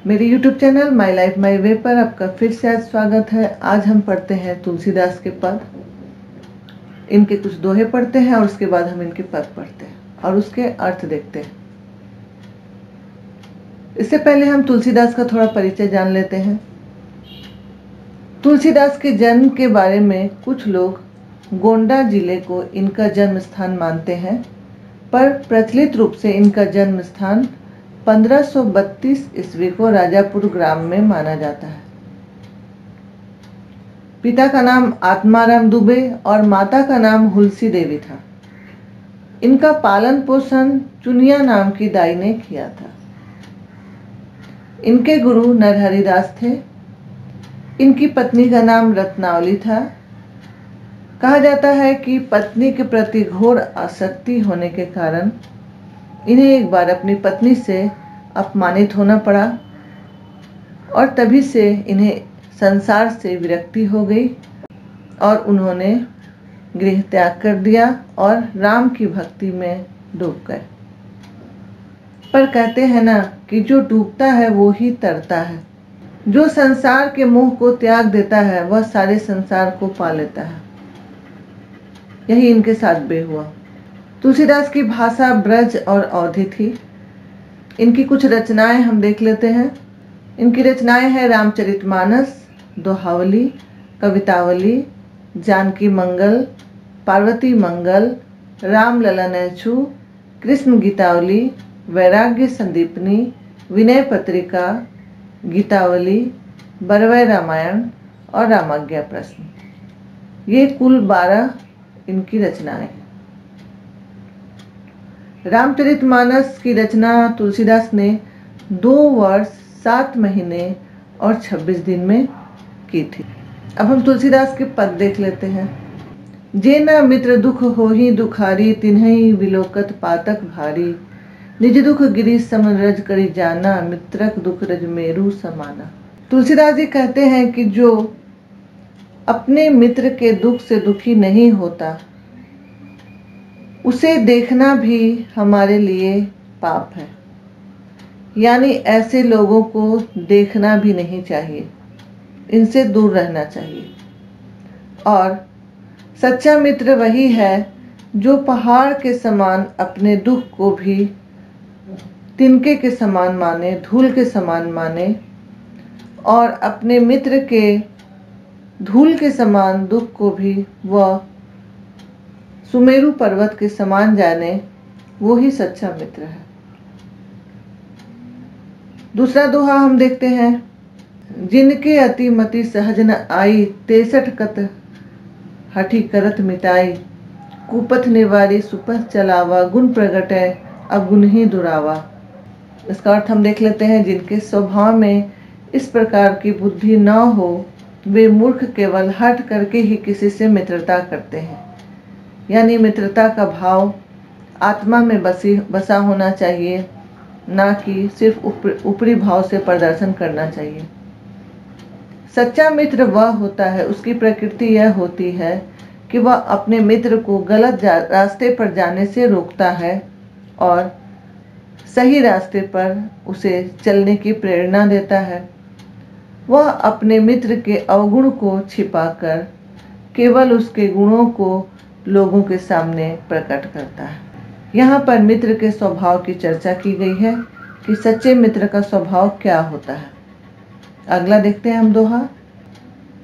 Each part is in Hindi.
मेरे YouTube channel my life my way पर आपका फिर से आज स्वागत है। आज हम पढ़ते हैं तुलसीदास के पद। इनके कुछ दोहे पढ़ते हैं और उसके बाद हम इनके पद पढ़ते हैं और उसके अर्थ देखते हैं। इससे पहले हम तुलसीदास का थोड़ा परिचय जान लेते हैं। तुलसीदास के जन्म के बारे में कुछ लोग गोंडा जिले को इनका जन्म स्थान मानते हैं, पर प्रचलित रूप से इनका जन्म स्थान 1532 ईस्वी को राजापुर ग्राम में माना जाता है। पिता का नाम आत्माराम दुबे और माता का नाम हुलसी देवी था। इनका पालन पोषण चुनिया नाम की दाई ने किया था। इनके गुरु नरहरि दास थे। इनकी पत्नी का नाम रत्नावली था। कहा जाता है कि पत्नी के प्रति घोर आसक्ति होने के कारण इन्हें एक बार अपनी पत्नी से अपमानित होना पड़ा और तभी से इन्हें संसार से विरक्ति हो गई और उन्होंने गृह त्याग कर दिया और राम की भक्ति में डूब गए। पर कहते हैं ना कि जो डूबता है वो ही तरता है। जो संसार के मोह को त्याग देता है वह सारे संसार को पा लेता है। यही इनके साथ भी हुआ। तुलसीदास की भाषा ब्रज और अवधी थी। इनकी कुछ रचनाएं हम देख लेते हैं। इनकी रचनाएं हैं रामचरितमानस, दोहावली, कवितावली, जानकी मंगल, पार्वती मंगल, राम ललन ऐछु, कृष्ण गीतावली, वैराग्य संदीपनी, विनय पत्रिका, गीतावली, बरवै रामायण और रामाज्ञा प्रश्न। ये कुल 12 इनकी रचनाएं हैं। रामचरितमानस की रचना तुलसीदास ने 2 वर्ष 7 महीने और 26 दिन में की थी। अब हम तुलसीदास के पद देख लेते हैं। जे न मित्र दुख होहि दुखारी, तिन्हई विलोकत पातक भारी। निज दुख गिरि सम रज करि जाना, मित्रक दुख रज मेरु समाना। तुलसीदास जी कहते हैं कि जो अपने मित्र के दुख से दुखी नहीं होता, उसे देखना भी हमारे लिए पाप है। यानी ऐसे लोगों को देखना भी नहीं चाहिए, इनसे दूर रहना चाहिए। और सच्चा मित्र वही है जो पहाड़ के समान अपने दुख को भी तिनके के समान माने, धूल के समान माने और अपने मित्र के धूल के समान दुख को भी वह सुमेरु पर्वत के समान जाने, वो ही सच्चा मित्र है। दूसरा दोहा हम देखते हैं। जिनके अति मति सहज न आई, 63 कत हठी करत मिटाई। कुपथ निवारी सुपथ चलावा, गुण प्रगटै अब गुण ही दुरावा। इसका अर्थ हम देख लेते हैं। जिनके स्वभाव में इस प्रकार की बुद्धि न हो, वे मूर्ख केवल हठ करके ही किसी से मित्रता करते हैं। यानी मित्रता का भाव आत्मा में बसा होना चाहिए, ना कि सिर्फ ऊपरी भाव से प्रदर्शन करना चाहिए। सच्चा मित्र वह होता है, उसकी प्रकृति यह होती है कि वह अपने मित्र को गलत रास्ते पर जाने से रोकता है और सही रास्ते पर उसे चलने की प्रेरणा देता है। वह अपने मित्र के अवगुण को छिपाकर केवल उसके गुणों को लोगों के सामने प्रकट करता है। यहाँ पर मित्र के स्वभाव की चर्चा की गई है कि सच्चे मित्र का स्वभाव क्या होता है। अगला देखते हैं हम दोहा।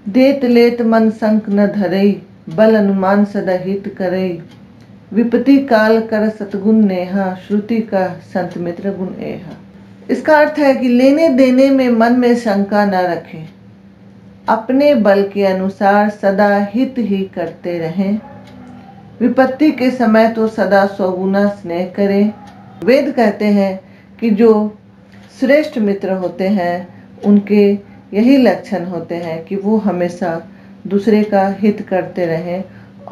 देत लेत मन संक न धरई, बल अनुमान सदा हित करई। विपत्ति काल कर सतगुण नेहा, श्रुति का संत मित्र गुण एहा। इसका अर्थ है कि लेने देने में मन में शंका न रखें, अपने बल के अनुसार सदा हित ही करते रहें। विपत्ति के समय तो सदा स्वगुना स्नेह करें। वेद कहते हैं कि जो श्रेष्ठ मित्र होते हैं उनके यही लक्षण होते हैं कि वो हमेशा दूसरे का हित करते रहें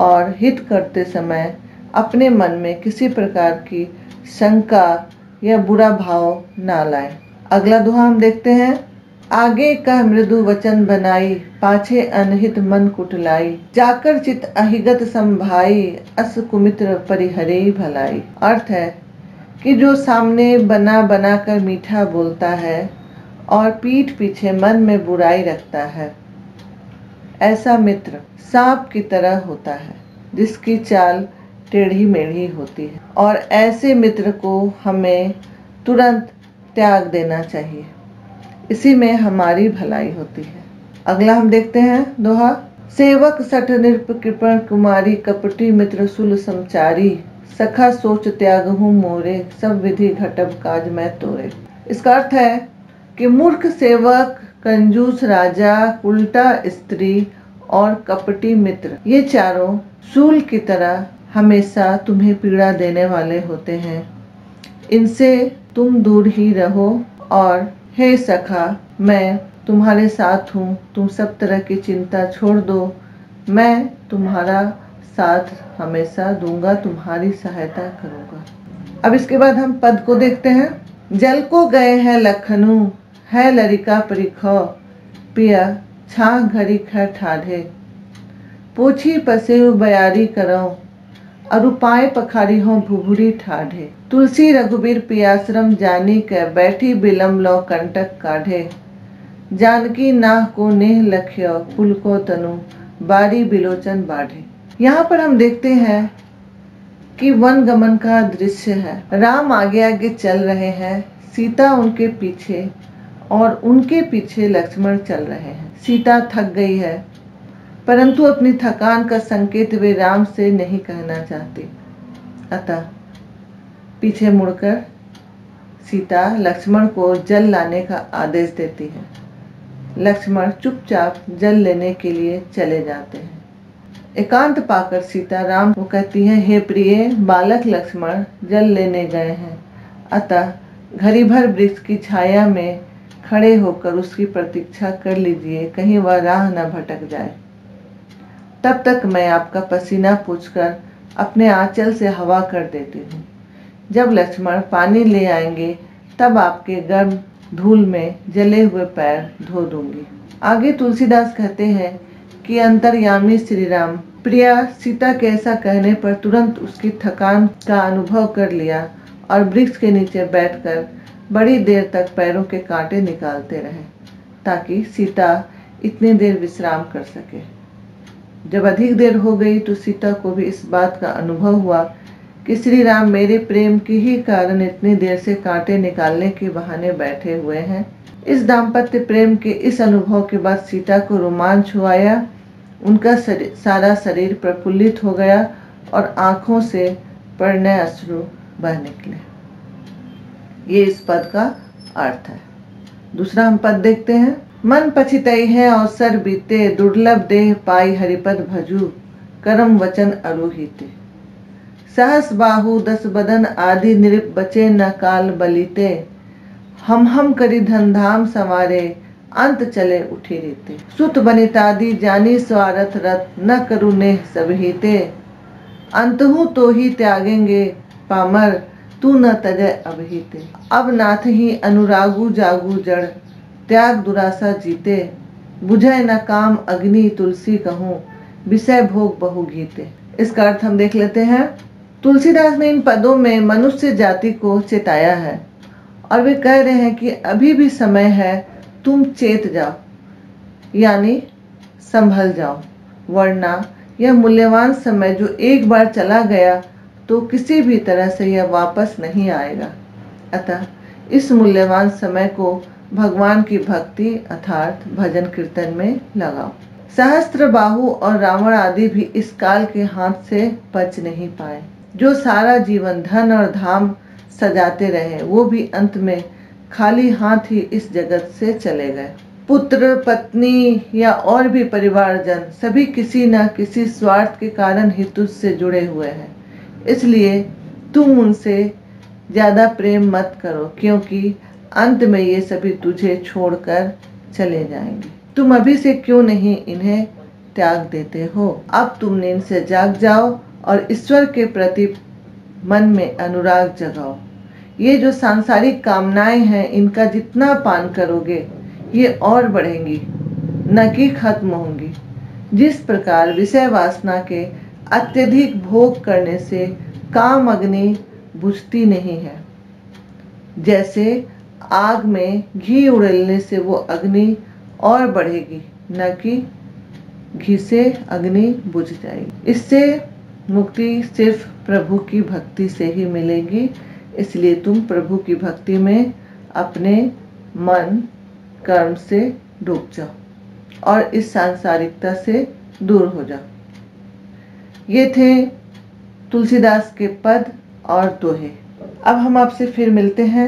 और हित करते समय अपने मन में किसी प्रकार की शंका या बुरा भाव ना लाएं। अगला दोहा हम देखते हैं। आगे कह मृदु वचन बनाई, पाछे अनहित मन कुटलाई। जाकर चित अहिगत संभाई, अस कुमित्र परिहरे भलाई। अर्थ है कि जो सामने बना कर मीठा बोलता है और पीठ पीछे मन में बुराई रखता है। ऐसा मित्र सांप की तरह होता है जिसकी चाल टेढ़ी मेढ़ी होती है, और ऐसे मित्र को हमें तुरंत त्याग देना चाहिए। इसी में हमारी भलाई होती है। अगला हम देखते हैं दोहा। सेवक सठ निरप कृपण कुमारी, कपटी मित्र सुल समचारी, सखा सोच त्याग हूँ मोरे, सब विधि घटब काज मैं तोरे। इसका अर्थ है कि मूर्ख सेवक, कंजूस राजा, उल्टा स्त्री और कपटी मित्र, ये चारों शूल की तरह हमेशा तुम्हें पीड़ा देने वाले होते हैं। इनसे तुम दूर ही रहो। और हे सखा, मैं तुम्हारे साथ हूँ, तुम सब तरह की चिंता छोड़ दो, मैं तुम्हारा साथ हमेशा दूंगा, तुम्हारी सहायता करूंगा। अब इसके बाद हम पद को देखते हैं। जल को गए हैं लखनऊ, है लरिका परिखो, पिया छा घड़ी खै ठाढ़े, पूछी पसेउ बयारी करो, अरुपाए पखारी हो भुभुरी ठाढ़े, तुलसी रघुबीर पियाश्रम जानी के, बैठी बिलम लो कंटक काढ़े, जानकी नाह को नेह लख्यो, पुल को तनु बारी बिलोचन बाढ़े। यहाँ पर हम देखते हैं कि वन गमन का दृश्य है। राम आगे आगे चल रहे हैं, सीता उनके पीछे, और उनके पीछे लक्ष्मण चल रहे हैं। सीता थक गई है, परंतु अपनी थकान का संकेत वे राम से नहीं कहना चाहती। अतः पीछे मुड़कर सीता लक्ष्मण को जल लाने का आदेश देती है। लक्ष्मण चुपचाप जल लेने के लिए चले जाते हैं। एकांत पाकर सीता राम को कहती है, हे प्रिय बालक लक्ष्मण जल लेने गए हैं, अतः घड़ी भर वृक्ष की छाया में खड़े होकर उसकी प्रतीक्षा कर लीजिए, कहीं वह राह न भटक जाए। तब तक मैं आपका पसीना पोंछकर अपने आंचल से हवा कर देती हूँ। जब लक्ष्मण पानी ले आएंगे तब आपके गर्म धूल में जले हुए पैर धो दूंगी। आगे तुलसीदास कहते हैं कि अंतर्यामी श्री राम प्रिया सीता के ऐसा कहने पर तुरंत उसकी थकान का अनुभव कर लिया और वृक्ष के नीचे बैठकर बड़ी देर तक पैरों के कांटे निकालते रहे ताकि सीता इतनी देर विश्राम कर सके। जब अधिक देर हो गई तो सीता को भी इस बात का अनुभव हुआ कि श्री राम मेरे प्रेम के ही कारण इतनी देर से कांटे निकालने के बहाने बैठे हुए हैं। इस दाम्पत्य प्रेम के इस अनुभव के बाद सीता को रोमांच हो आया। उनका सारा शरीर प्रफुल्लित हो गया और आंखों से प्रणय अश्रु बह निकले। ये इस पद का अर्थ है। दूसरा हम पद देखते हैं। मन पछितई है अवसर बीते, दुर्लभ देह पाई हरिपद भजू, करम वचन अरोहिते, सहस बाहु दस बदन आदि निरिप बचे न काल बलीते, हम करी धनधाम संवारे, अंत चले उठी रीते, सुत बनितादि जानी स्वारथ रथ, न करु नेह सबहीते, अंतहु तो ही त्यागेंगे पामर, तू न तजय अभहीते, अब नाथ ही अनुरागु जागु जड़, त्याग दुरासा जीते, बुझय न काम अग्नि तुलसी कहूँ, विषय भोग बहु गीते। इसका अर्थ हम देख लेते हैं। तुलसीदास ने इन पदों में मनुष्य जाति को चेताया है और वे कह रहे हैं कि अभी भी समय है, तुम चेत जाओ, यानी संभल जाओ, वरना यह मूल्यवान समय जो एक बार चला गया तो किसी भी तरह से यह वापस नहीं आएगा। अतः इस मूल्यवान समय को भगवान की भक्ति अर्थात भजन कीर्तन में लगाओ। सहस्त्र बाहु और रावण आदि भी इस काल के हाथ से बच नहीं पाए। जो सारा जीवन धन और धाम सजाते रहे वो भी अंत में खाली हाथ ही इस जगत से चले गए। पुत्र पत्नी या और भी परिवारजन सभी किसी न किसी स्वार्थ के कारण ही तुझसे जुड़े हुए हैं, इसलिए तुम उनसे ज्यादा प्रेम मत करो, क्योंकि अंत में ये सभी तुझे छोड़कर चले जाएंगे। तुम अभी से क्यों नहीं इन्हें त्याग देते हो? अब तुम नींद से जाग जाओ और ईश्वर के प्रति मन में अनुराग जगाओ। ये जो सांसारिक कामनाएं हैं, इनका जितना पान करोगे ये और बढ़ेंगी, न कि खत्म होंगी। जिस प्रकार विषय वासना के अत्यधिक भोग करने से काम अग्नि बुझती नहीं है, जैसे आग में घी उड़ेलने से वो अग्नि और बढ़ेगी, न कि घी से अग्नि बुझ जाएगी। इससे मुक्ति सिर्फ प्रभु की भक्ति से ही मिलेगी। इसलिए तुम प्रभु की भक्ति में अपने मन कर्म से डूब जाओ और इस सांसारिकता से दूर हो जाओ। ये थे तुलसीदास के पद और दोहे। अब हम आपसे फिर मिलते हैं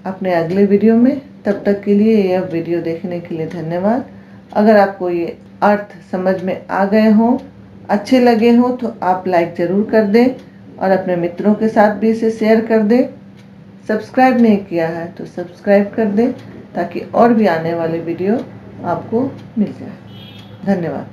अपने अगले वीडियो में। तब तक के लिए यह वीडियो देखने के लिए धन्यवाद। अगर आपको ये अर्थ समझ में आ गए हों, अच्छे लगे हों, तो आप लाइक ज़रूर कर दें और अपने मित्रों के साथ भी इसे शेयर कर दें। सब्सक्राइब नहीं किया है तो सब्सक्राइब कर दें ताकि और भी आने वाले वीडियो आपको मिल जाए। धन्यवाद।